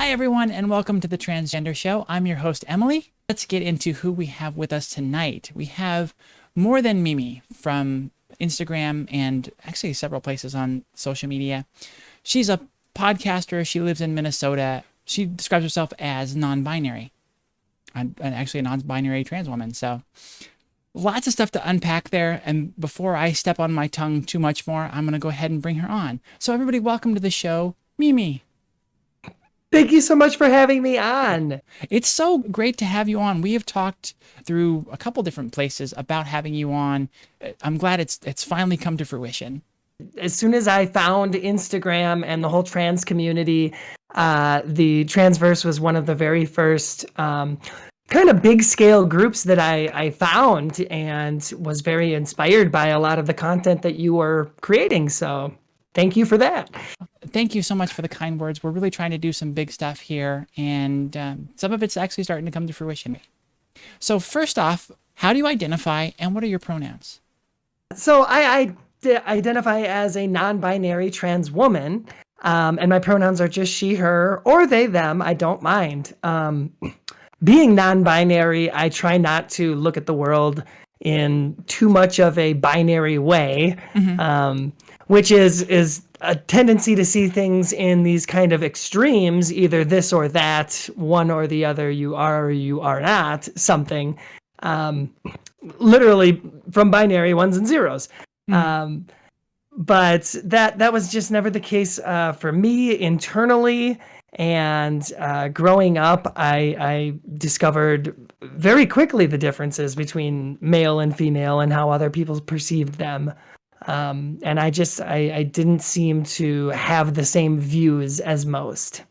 Hi, everyone, and welcome to the Transgender Show. I'm your host, Emily. Let's get into who we have with us tonight. We have More Than Mimi from Instagram and actually several places on social media. She's a podcaster. She lives in Minnesota. She describes herself as non-binary, and actually a non-binary trans woman. So lots of stuff to unpack there. And before I step on my tongue too much more, I'm going to go ahead and bring her on. So everybody, welcome to the show, Mimi. Thank you so much for having me on. It's so great to have you on. We have talked through a couple different places about having you on. I'm glad it's finally come to fruition. As soon as I found Instagram and the whole trans community, the Transverse was one of the very first kind of big scale groups that I found, and was very inspired by a lot of the content that you were creating. So thank you for that. Thank you so much for the kind words. We're really trying to do some big stuff here, and some of it's actually starting to come to fruition. So first off, how do you identify and what are your pronouns? So I identify as a non-binary trans woman, and my pronouns are just she, her, or they, them. I don't mind. Being non-binary, I try not to look at the world in too much of a binary way, which is a tendency to see things in these kind of extremes, either this or that, one or the other, you are or you are not something, literally from binary ones and zeros. But that was just never the case for me internally. And growing up, I discovered very quickly the differences between male and female and how other people perceived them. And I didn't seem to have the same views as most.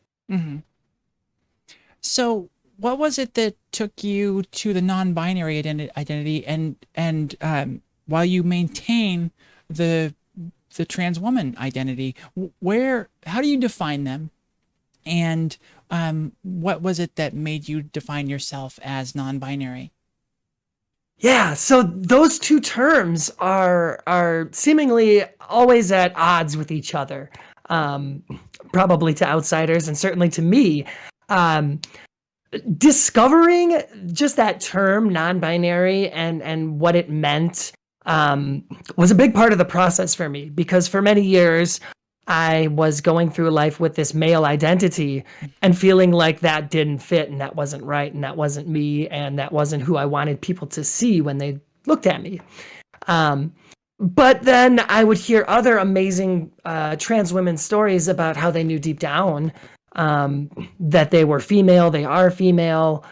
So what was it that took you to the non-binary identity and while you maintain the trans woman identity, how do you define them? And what was it that made you define yourself as non-binary? Yeah, so those two terms are seemingly always at odds with each other, probably to outsiders and certainly to me. Discovering just that term non-binary and what it meant was a big part of the process for me, because for many years I was going through life with this male identity and feeling like that didn't fit and that wasn't right and that wasn't me and that wasn't who I wanted people to see when they looked at me. But then I would hear other amazing trans women's stories about how they knew deep down that they were female, they are female.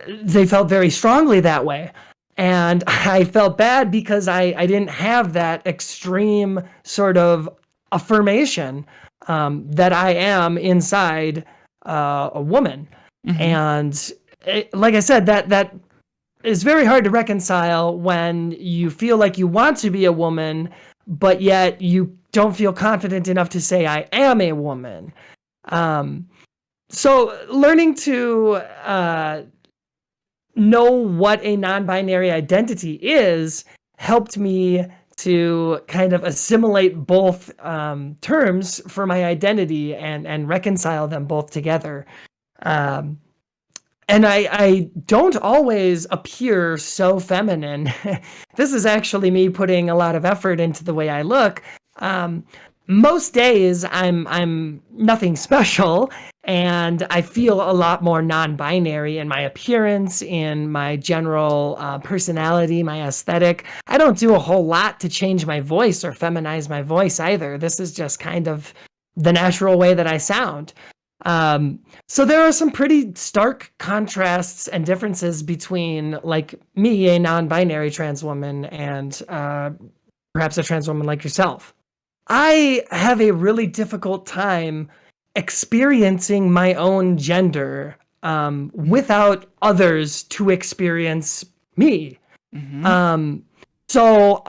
They felt very strongly that way. And I felt bad because I didn't have that extreme sort of affirmation that I am inside a woman. And like I said, that is very hard to reconcile when you feel like you want to be a woman, but yet you don't feel confident enough to say I am a woman. So learning to know what a non-binary identity is helped me to kind of assimilate both terms for my identity and reconcile them both together. And I don't always appear so feminine. This is actually me putting a lot of effort into the way I look. Most days I'm nothing special, and I feel a lot more non-binary in my appearance, in my general personality, my aesthetic. I don't do a whole lot to change my voice or feminize my voice either. This is just kind of the natural way that I sound. So there are some pretty stark contrasts and differences between, like, me, a non-binary trans woman, and perhaps a trans woman like yourself. I have a really difficult time experiencing my own gender without others to experience me. So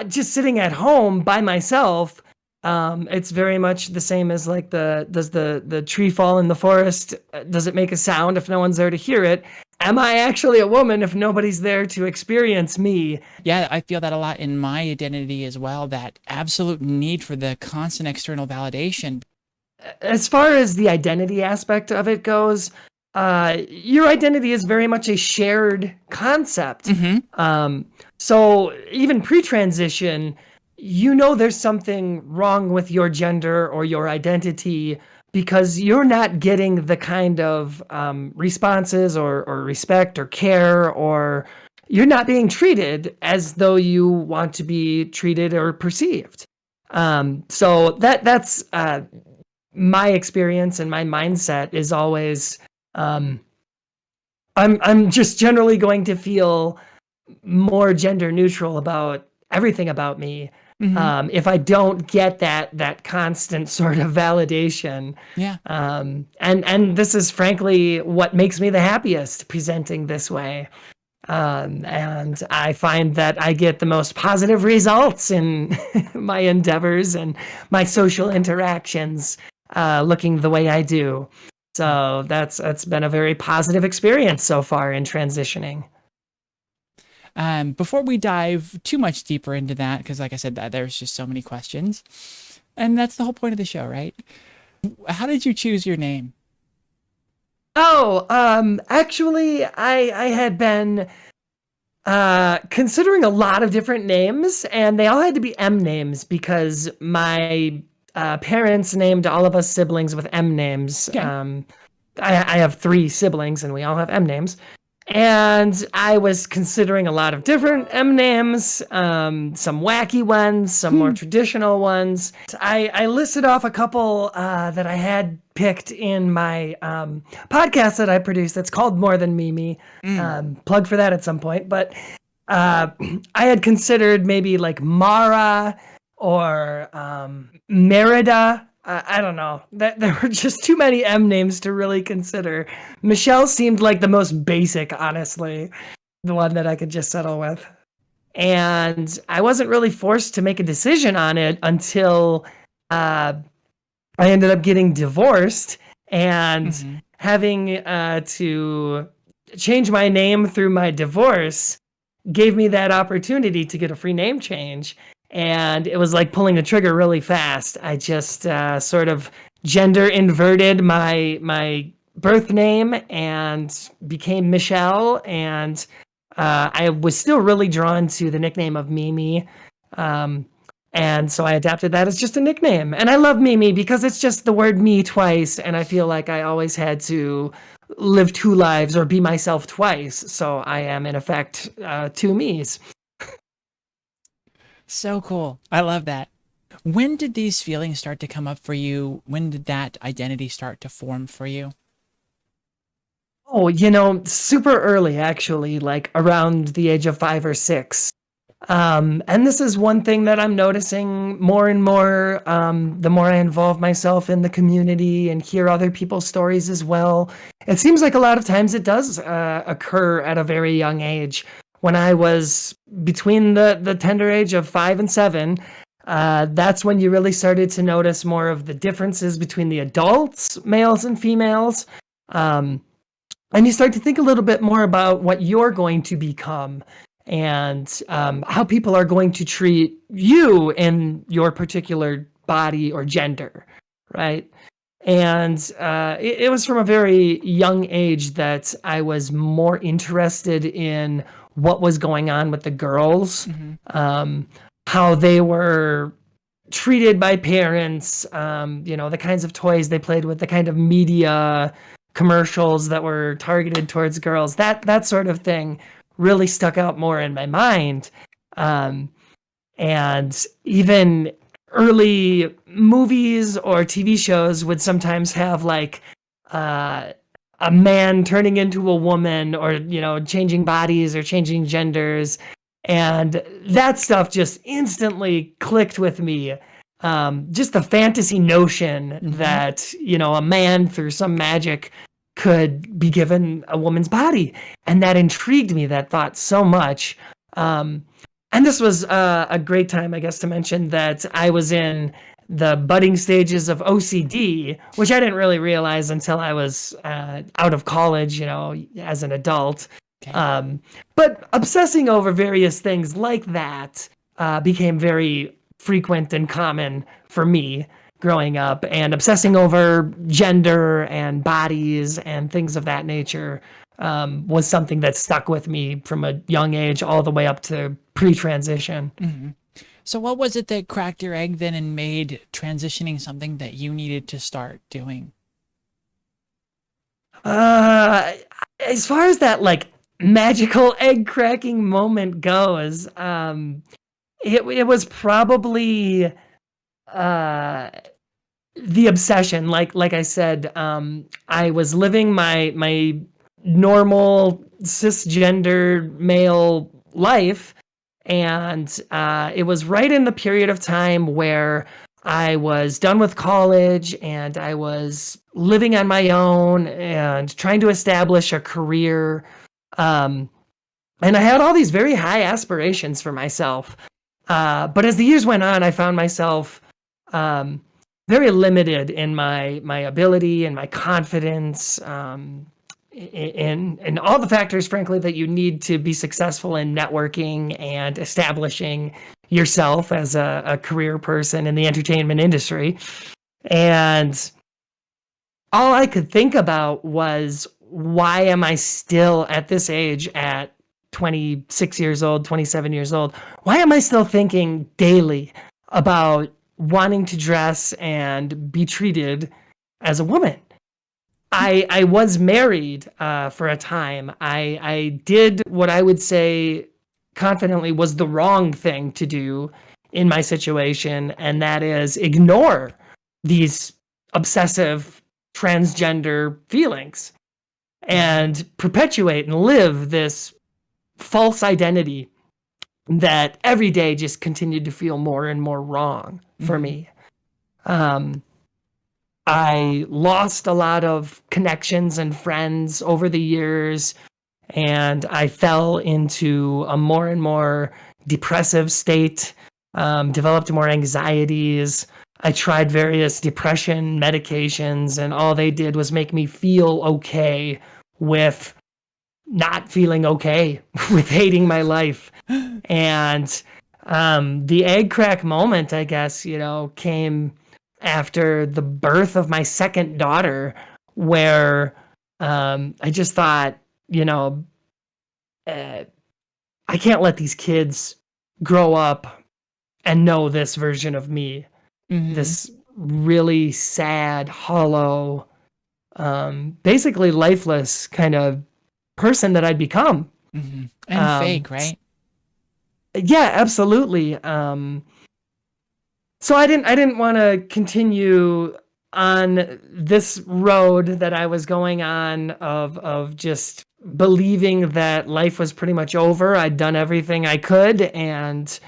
just sitting at home by myself, it's very much the same as like does the tree fall in the forest? Does it make a sound if no one's there to hear it? Am I actually a woman if nobody's there to experience me? Yeah, I feel that a lot in my identity as well, that absolute need for the constant external validation. as far as the identity aspect of it goes, your identity is very much a shared concept. So even pre-transition, there's something wrong with your gender or your identity because you're not getting the kind of responses or respect or care, or you're not being treated as though you want to be treated or perceived. So that's my experience, and my mindset is always I'm just generally going to feel more gender neutral about everything about me. If I don't get that constant sort of validation. Yeah. And this is frankly what makes me the happiest, presenting this way. And I find that I get the most positive results in my endeavors and my social interactions, looking the way I do. So that's been a very positive experience so far in transitioning. Before we dive too much deeper into that, because like I said, there's just so many questions, and that's the whole point of the show, right? How did you choose your name? Oh, actually, I had been considering a lot of different names, and they all had to be M names because my parents named all of us siblings with M names. Okay. I have 3 siblings, and we all have M names. And I was considering a lot of different M names, some wacky ones, some more traditional ones. I listed off a couple that I had picked in my podcast that I produce that's called More Than Mimi. Plug for that at some point. But I had considered maybe like Mara or Merida. I don't know. There were just too many M names to really consider. Michelle seemed like the most basic, honestly, the one that I could just settle with. And I wasn't really forced to make a decision on it until I ended up getting divorced and having to change my name through my divorce gave me that opportunity to get a free name change. And it was like pulling the trigger really fast. I just sort of gender inverted my birth name and became Michelle. And I was still really drawn to the nickname of Mimi. And so I adapted that as just a nickname. And I love Mimi because it's just the word me twice. And I feel like I always had to live 2 lives or be myself twice. So I am, in effect, 2 me's. So cool. I love that. When did these feelings start to come up for you? When did that identity start to form for you? Oh, super early, actually, like around the age of 5 or 6. And this is one thing that I'm noticing more and more, the more I involve myself in the community and hear other people's stories as well. It seems like a lot of times it does occur at a very young age. When I was between the tender age of 5 and 7, that's when you really started to notice more of the differences between the adults, males and females. And you start to think a little bit more about what you're going to become and how people are going to treat you in your particular body or gender, right? And it was from a very young age that I was more interested in what was going on with the girls, how they were treated by parents, the kinds of toys they played with, the kind of media commercials that were targeted towards girls, that sort of thing really stuck out more in my mind. And even early movies or TV shows would sometimes have like a man turning into a woman, or changing bodies or changing genders, and that stuff just instantly clicked with me. Just the fantasy notion that a man through some magic could be given a woman's body, and that intrigued me, that thought, so much. And this was a great time, I guess, to mention that I was in the budding stages of OCD, which I didn't really realize until I was out of college, as an adult. Okay. But obsessing over various things like that became very frequent and common for me. growing up, and obsessing over gender and bodies and things of that nature was something that stuck with me from a young age all the way up to pre-transition. So what was it that cracked your egg then and made transitioning something that you needed to start doing? As far as that like magical egg cracking moment goes, it was probably the obsession. Like I said, I was living my normal cisgender male life, and it was right in the period of time where I was done with college and I was living on my own and trying to establish a career. Um, and I had all these very high aspirations for myself. But as the years went on, I found myself um, very limited in my ability and my confidence, in all the factors, frankly, that you need to be successful in networking and establishing yourself as a career person in the entertainment industry. And all I could think about was, why am I still at this age, at 26 years old, 27 years old? Why am I still thinking daily about wanting to dress and be treated as a woman? I was married for a time. I did what I would say confidently was the wrong thing to do in my situation, and that is ignore these obsessive transgender feelings and perpetuate and live this false identity that every day just continued to feel more and more wrong for me. I lost a lot of connections and friends over the years, and I fell into a more and more depressive state, developed more anxieties. I tried various depression medications, and all they did was make me feel okay with not feeling okay, with hating my life. And the egg crack moment, I guess, came after the birth of my second daughter, where I just thought, I can't let these kids grow up and know this version of me, this really sad, hollow, basically lifeless kind of person that I'd become. And fake, right? Yeah, absolutely. So I didn't want to continue on this road that I was going on of just believing that life was pretty much over. I'd done everything I could, and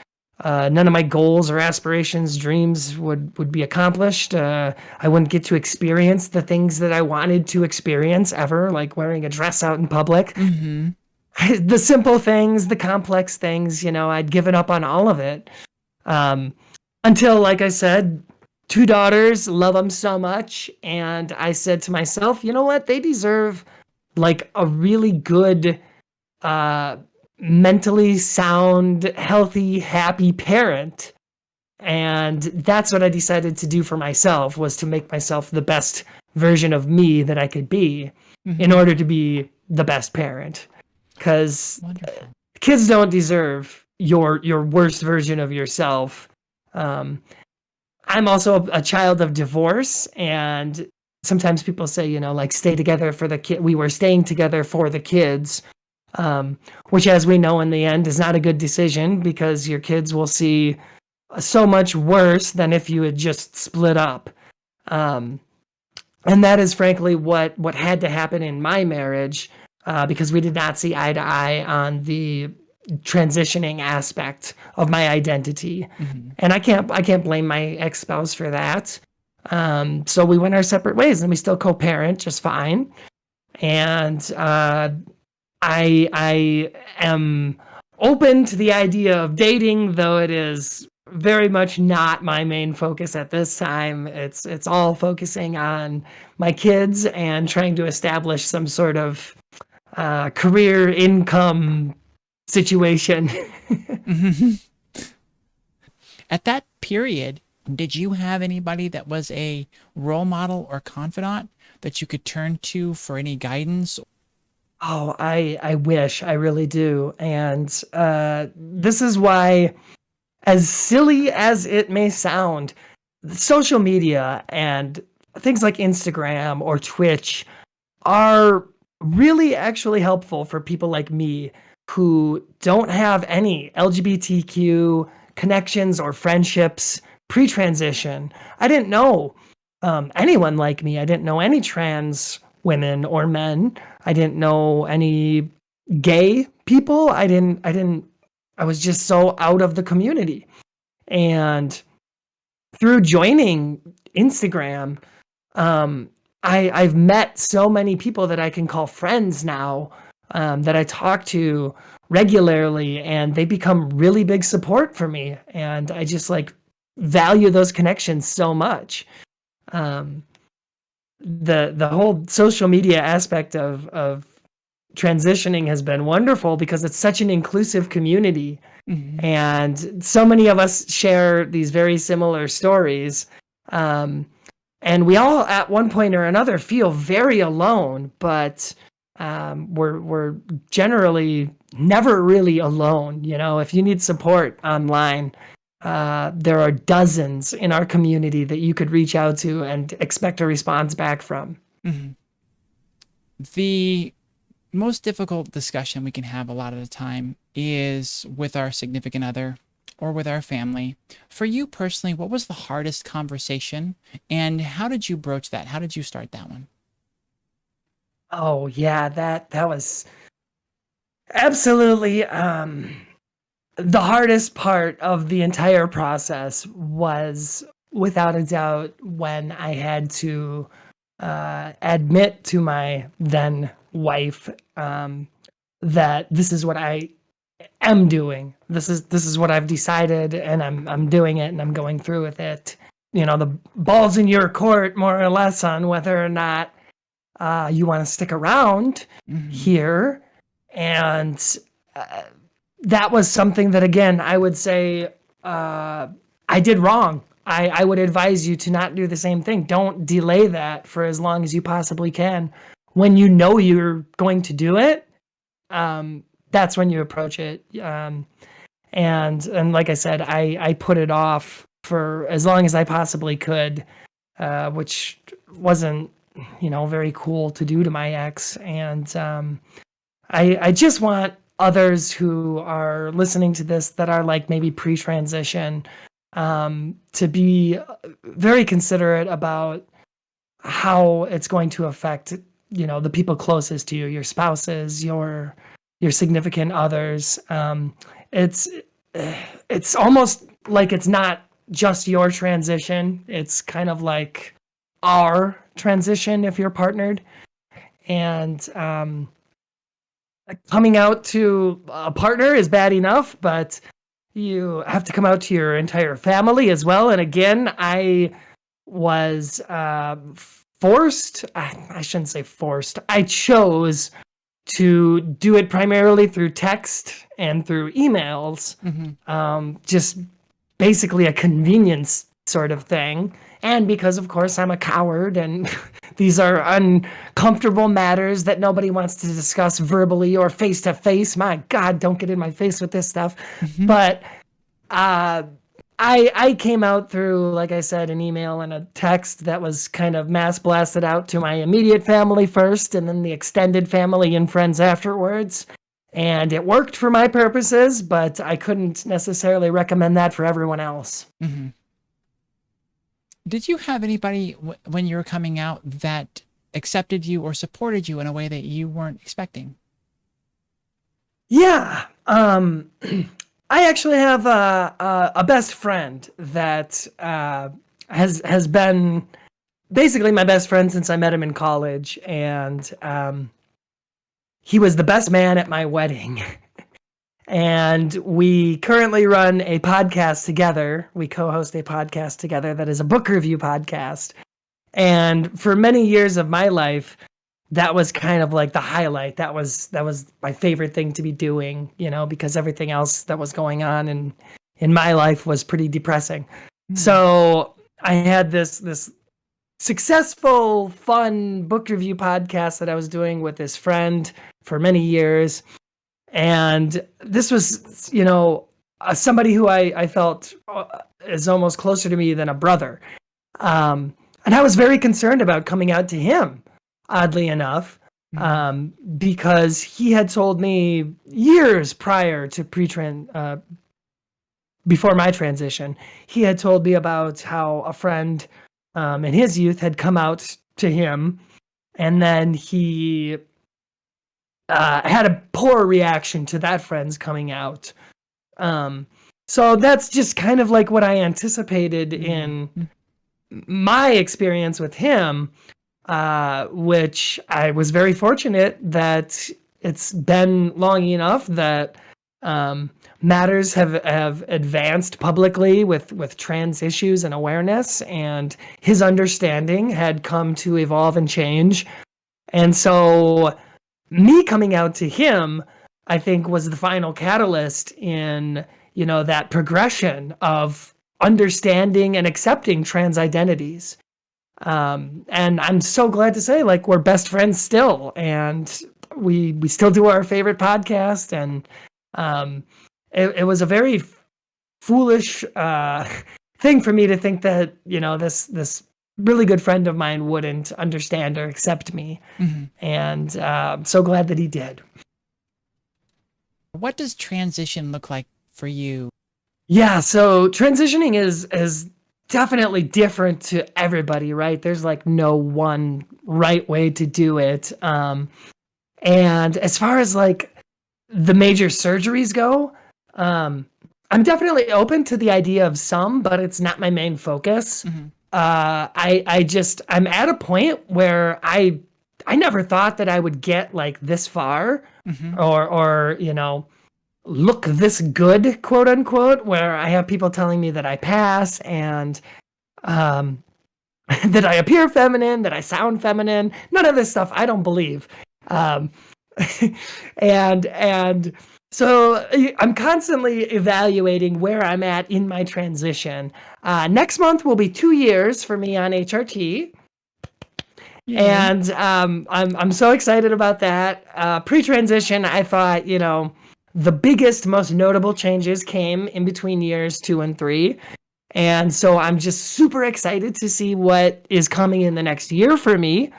none of my goals or aspirations, dreams would be accomplished. I wouldn't get to experience the things that I wanted to experience ever, like wearing a dress out in public. The simple things, the complex things, I'd given up on all of it. Until, like I said, 2 daughters, love them so much. And I said to myself, you know what? They deserve like a really good, mentally sound, healthy, happy parent. And that's what I decided to do for myself, was to make myself the best version of me that I could be in order to be the best parent. Because kids don't deserve your worst version of yourself. I'm also a child of divorce, and sometimes people say, like, stay together for the kid. We were staying together for the kids, which, as we know, in the end is not a good decision, because your kids will see so much worse than if you had just split up. And that is frankly what had to happen in my marriage, because we did not see eye to eye on the transitioning aspect of my identity. And I can't blame my ex-spouse for that. So we went our separate ways, and we still co-parent just fine. And I am open to the idea of dating, though it is very much not my main focus at this time. It's all focusing on my kids and trying to establish some sort of career income situation. At that period, Did you have anybody that was a role model or confidant that you could turn to for any guidance? Oh, I wish, I really do. And this is why, as silly as it may sound, social media and things like Instagram or Twitch are really actually helpful for people like me who don't have any LGBTQ connections or friendships pre-transition. I didn't know anyone like me. I didn't know any trans women or men. I didn't know any gay people. I was just so out of the community. And through joining Instagram, I've met so many people that I can call friends now, that I talk to regularly, and they become really big support for me. And I just like value those connections so much. Um, the whole social media aspect of transitioning has been wonderful because it's such an inclusive community, Mm-hmm. and so many of us share these very similar stories. Um, and we all at one point or another feel very alone, but we're generally never really alone. You know, if you need support online, there are dozens in our community that you could reach out to and expect a response back from. Mm-hmm. The most difficult discussion we can have a lot of the time is with our significant other or with our family. For you personally, what was the hardest conversation and how did you broach that? How did you start that one? Oh yeah, that was absolutely the hardest part of the entire process was without a doubt when I had to admit to my then wife, that this is what I am doing. This is what I've decided, and I'm doing it, and I'm going through with it. You know, the ball's in your court, more or less, on whether or not you want to stick around Mm-hmm. here. And uh, that was something that, again, I would say I did wrong. I would advise you to not do the same thing. Don't delay that for as long as you possibly can. When you know you're going to do it, that's when you approach it. And like I said, I put it off for as long as I possibly could, which wasn't, very cool to do to my ex. And I just want others who are listening to this that are like maybe pre-transition, to be very considerate about how it's going to affect, the people closest to you, your spouses, your significant others. It's it's almost like it's not just your transition. It's kind of like our transition if you're partnered. And coming out to a partner is bad enough, but you have to come out to your entire family as well. And again, I was forced. I shouldn't say forced. I chose to do it primarily through text and through emails. Mm-hmm. Just basically a convenience sort of thing. And because, of course, I'm a coward and these are uncomfortable matters that nobody wants to discuss verbally or face to face. My God, don't get in my face with this stuff. Mm-hmm. But uh, I came out through, like I said, an email and a text that was kind of mass blasted out to my immediate family first, and then the extended family and friends afterwards. And it worked for my purposes, but I couldn't necessarily recommend that for everyone else. Mm-hmm. Did you have anybody when you were coming out that accepted you or supported you in a way that you weren't expecting? Yeah. I actually have a best friend that has been basically my best friend since I met him in college, and he was the best man at my wedding. And we currently run a podcast together. We co-host a podcast together that is a book review podcast. And for many years of my life, that was kind of like the highlight. That was my favorite thing to be doing, because everything else that was going on in my life was pretty depressing. So I had this successful, fun book review podcast that I was doing with this friend for many years. And this was, somebody who I felt is almost closer to me than a brother. And I was very concerned about coming out to him, oddly enough, because he had told me years prior to before my transition, he had told me about how a friend in his youth had come out to him, and then he had a poor reaction to that friend's coming out. So that's just kind of like what I anticipated in my experience with him, which I was very fortunate that it's been long enough that matters have advanced publicly with trans issues and awareness, and his understanding had come to evolve and change. And so me coming out to him, I think, was the final catalyst in, that progression of understanding and accepting trans identities. And I'm so glad to say, like, we're best friends still, and we still do our favorite podcast. And it was a very foolish thing for me to think that, this really good friend of mine wouldn't understand or accept me. And I'm so glad that he did. What does transition look like for you? Yeah, so transitioning is definitely different to everybody, right? There's like no one right way to do it. And as far as like the major surgeries go, I'm definitely open to the idea of some, but it's not my main focus. I'm at a point where I never thought that I would get like this far, or look this good, quote unquote, where I have people telling me that I pass, and that I appear feminine, that I sound feminine. None of this stuff I don't believe. And so I'm constantly evaluating where I'm at in my transition. Next month will be 2 years for me on HRT. Yeah. And I'm so excited about that. Pre-transition, I thought, the biggest, most notable changes came in between years 2 and 3. And so I'm just super excited to see what is coming in the next year for me.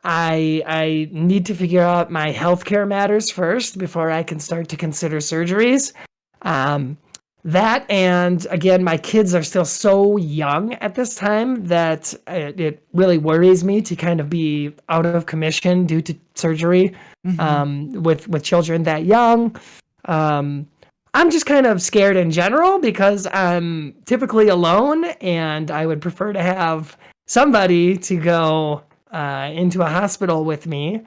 I need to figure out my healthcare matters first before I can start to consider surgeries. That, and again, my kids are still so young at this time that it really worries me to kind of be out of commission due to surgery with children that young. I'm just kind of scared in general because I'm typically alone, and I would prefer to have somebody to go into a hospital with me,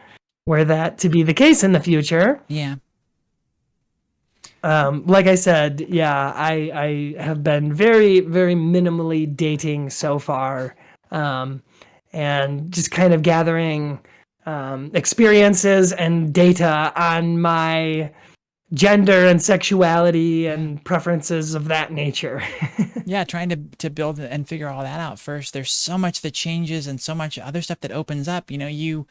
were that to be the case in the future. Yeah. Like I said, yeah, I have been very, very minimally dating so far, and just kind of gathering experiences and data on my gender and sexuality and preferences of that nature. Yeah, trying to build and figure all that out first. There's so much that changes and so much other stuff that opens up. You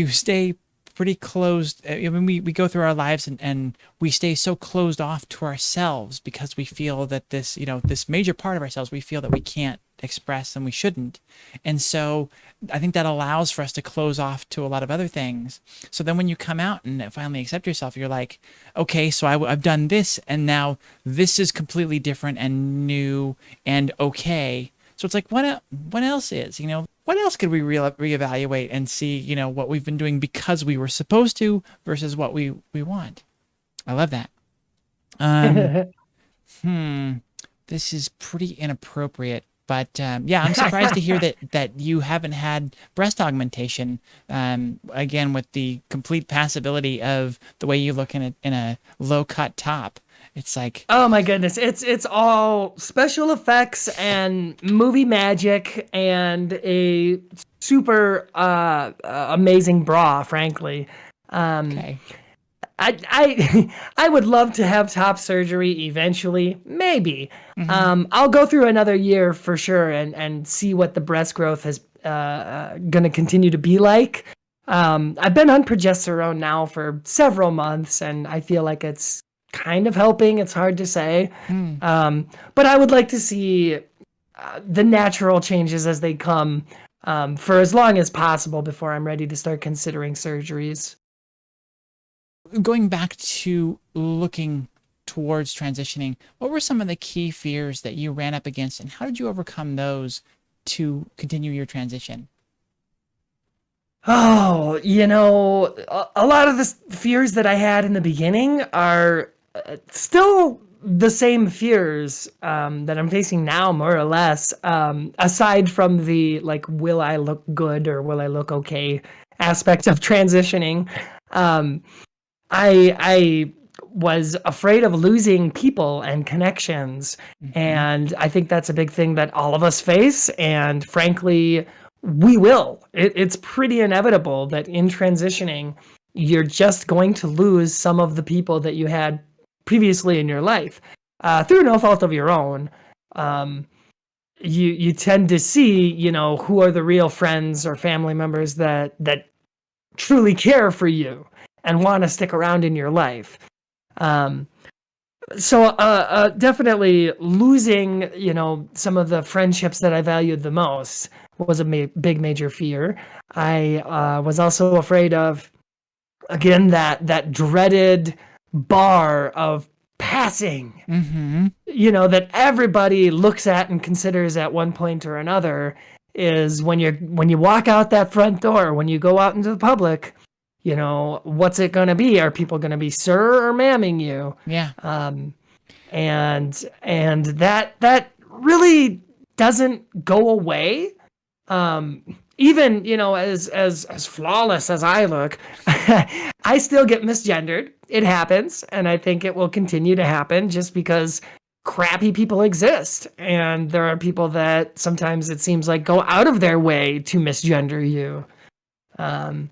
stay pretty closed. I mean, we go through our lives and we stay so closed off to ourselves because we feel that this, this major part of ourselves, we feel that we can't express and we shouldn't. And so I think that allows for us to close off to a lot of other things. So then when you come out and finally accept yourself, you're like, okay, so I've done this, and now this is completely different and new and okay. So it's like, what else is, what else could we reevaluate and see, what we've been doing because we were supposed to versus what we want. I love that. This is pretty inappropriate, but yeah, I'm surprised to hear that you haven't had breast augmentation. Again, with the complete passability of the way you look in a low cut top. It's like, oh my goodness, it's all special effects and movie magic and a super amazing bra, frankly. okay. I would love to have top surgery eventually, maybe. Mm-hmm. I'll go through another year for sure and see what the breast growth is going to continue to be like. I've been on progesterone now for several months, and I feel like it's kind of helping. It's hard to say, Mm. but I would like to see the natural changes as they come for as long as possible before I'm ready to start considering surgeries. Going back to looking towards transitioning, what were some of the key fears that you ran up against, and how did you overcome those to continue your transition? Oh, a lot of the fears that I had in the beginning are still the same fears that I'm facing now, more or less. Aside from the like, will I look good or will I look okay aspect of transitioning, um, I was afraid of losing people and connections, Mm-hmm. and I think that's a big thing that all of us face. And frankly, we will. It's pretty inevitable that in transitioning, you're just going to lose some of the people that you had previously in your life through no fault of your own. Um, you tend to see, who are the real friends or family members that truly care for you and want to stick around in your life. Um, so definitely losing, some of the friendships that I valued the most was a big major fear. I was also afraid of, again, that dreaded bar of passing, Mm-hmm. that everybody looks at and considers at one point or another, is when you walk out that front door, when you go out into the public, what's it going to be? Are people going to be sir or ma'aming you? Yeah. Um, and that really doesn't go away. Even, as flawless as I look, I still get misgendered. It happens, and I think it will continue to happen just because crappy people exist, and there are people that sometimes it seems like go out of their way to misgender you. Um,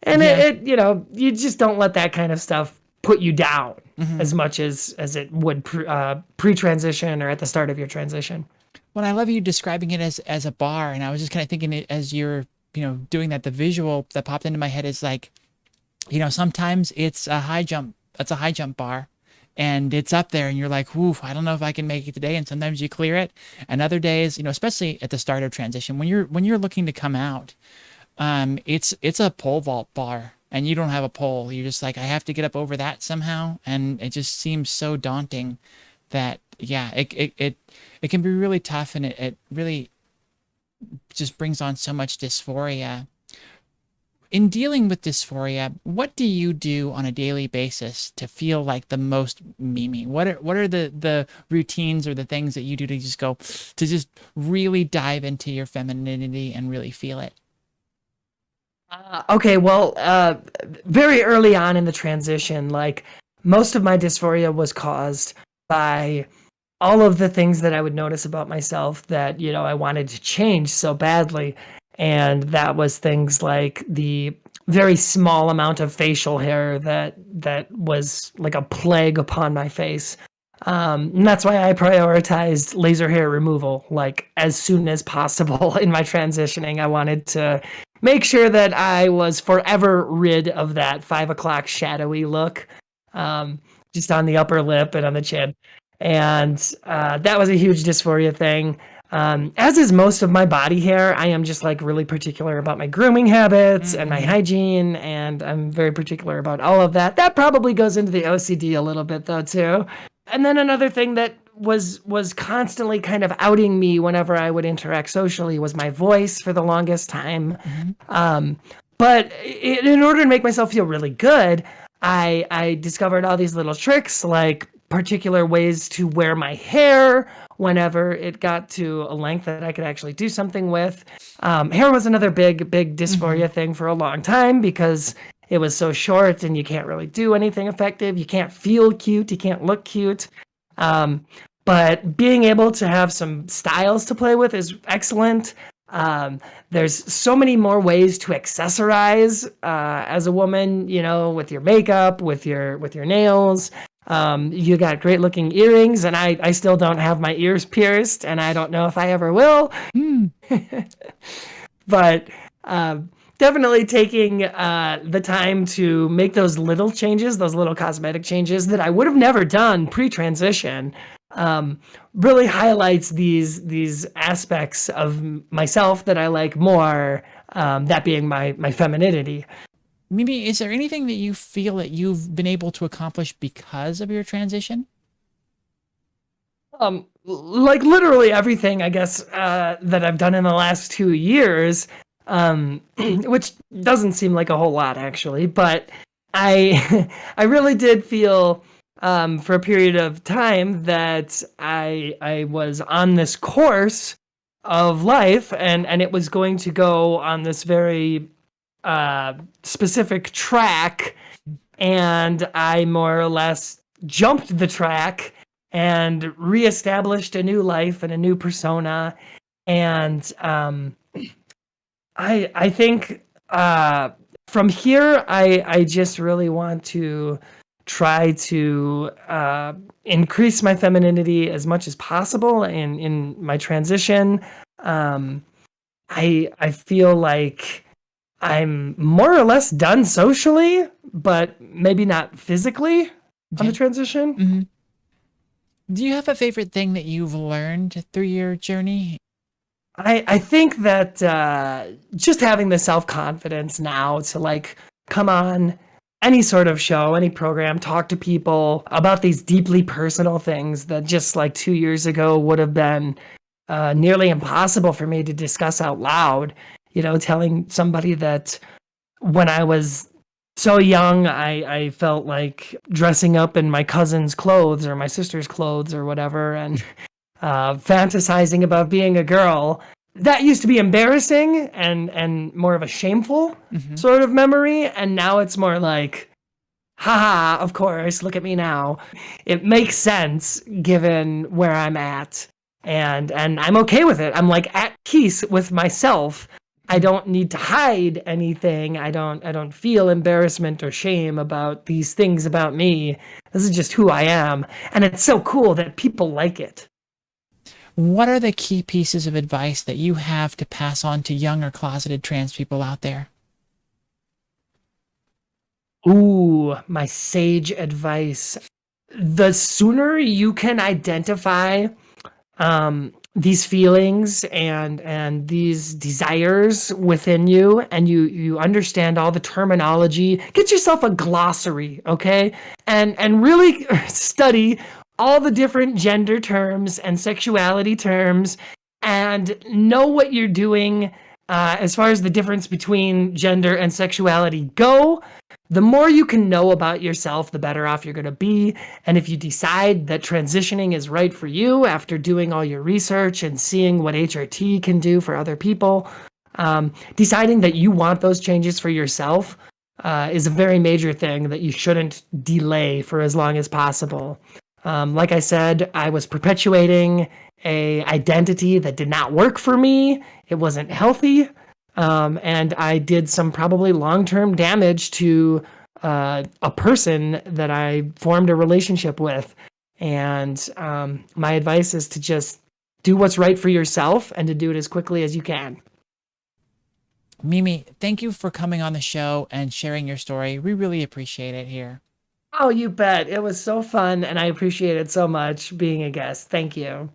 and Yeah. you just don't let that kind of stuff put you down Mm-hmm. as much as it would pre-transition or at the start of your transition. Well, I love you describing it as a bar, and I was just kind of thinking it as you're, doing that. The visual that popped into my head is like, sometimes it's a high jump. It's a high jump bar, and it's up there, and you're like, "Ooh, I don't know if I can make it today." And sometimes you clear it, and other days, especially at the start of transition, when you're looking to come out, it's a pole vault bar, and you don't have a pole. You're just like, I have to get up over that somehow, and it just seems so daunting that yeah, it can be really tough, and it really just brings on so much dysphoria. In dealing with dysphoria, what do you do on a daily basis to feel like the most Mimi? What are the routines or the things that you do to just really dive into your femininity and really feel it? Okay, well, very early on in the transition, like most of my dysphoria was caused by all of the things that I would notice about myself that, I wanted to change so badly. And that was things like the very small amount of facial hair that was like a plague upon my face. And that's why I prioritized laser hair removal, like as soon as possible in my transitioning. I wanted to make sure that I was forever rid of that 5 o'clock shadowy look, just on the upper lip and on the chin. And that was a huge dysphoria thing. As is most of my body hair, I am just like really particular about my grooming habits and my Mm-hmm. hygiene, and I'm very particular about all of that. That probably goes into the OCD a little bit though too. And then another thing that was constantly kind of outing me whenever I would interact socially was my voice for the longest time. Mm-hmm. Um, but in order to make myself feel really good, I discovered all these little tricks, like particular ways to wear my hair whenever it got to a length that I could actually do something with. Hair was another big Mm-hmm. dysphoria thing for a long time because it was so short and you can't really do anything effective. You can't feel cute. You can't look cute. Um, but being able to have some styles to play with is excellent. Um, there's so many more ways to accessorize as a woman, with your makeup, with your nails. You got great looking earrings, and I still don't have my ears pierced, and I don't know if I ever will. Hmm. But definitely taking the time to make those little changes, those little cosmetic changes that I would have never done pre-transition, really highlights these aspects of myself that I like more. That being my femininity. Mimi, is there anything that you feel that you've been able to accomplish because of your transition? Like literally everything, I guess, that I've done in the last 2 years, which doesn't seem like a whole lot actually, but I I really did feel for a period of time that I was on this course of life, and it was going to go on this very specific track, and I more or less jumped the track and reestablished a new life and a new persona. And I think from here, I just really want to try to increase my femininity as much as possible in my transition. I feel like I'm more or less done socially, but maybe not physically on the Okay. transition. Hmm. Do you have a favorite thing that you've learned through your journey? I think that just having the self-confidence now to like come on any sort of show, any program, talk to people about these deeply personal things that just like 2 years ago would have been nearly impossible for me to discuss out loud. Telling somebody that when I was so young, I felt like dressing up in my cousin's clothes or my sister's clothes or whatever, and fantasizing about being a girl. That used to be embarrassing and more of a shameful Hmm. sort of memory, and now it's more like, haha, of course, look at me now. It makes sense given where I'm at, and I'm okay with it. I'm like at peace with myself. I don't need to hide anything. I don't feel embarrassment or shame about these things about me. This is just who I am, and it's so cool that people like it. What are the key pieces of advice that you have to pass on to young or closeted trans people out there? Ooh, my sage advice. The sooner you can identify these feelings and these desires within you, and you understand all the terminology, get yourself a glossary, okay? And really study all the different gender terms and sexuality terms, and know what you're doing as far as the difference between gender and sexuality go. The more you can know about yourself, the better off you're going to be. And if you decide that transitioning is right for you after doing all your research and seeing what HRT can do for other people, deciding that you want those changes for yourself is a very major thing that you shouldn't delay for as long as possible. Like I said, I was perpetuating a identity that did not work for me. It wasn't healthy. And I did some probably long-term damage to a person that I formed a relationship with. And my advice is to just do what's right for yourself and to do it as quickly as you can. Mimi, thank you for coming on the show and sharing your story. We really appreciate it here. Oh, you bet. It was so fun, and I appreciate it so much being a guest. Thank you.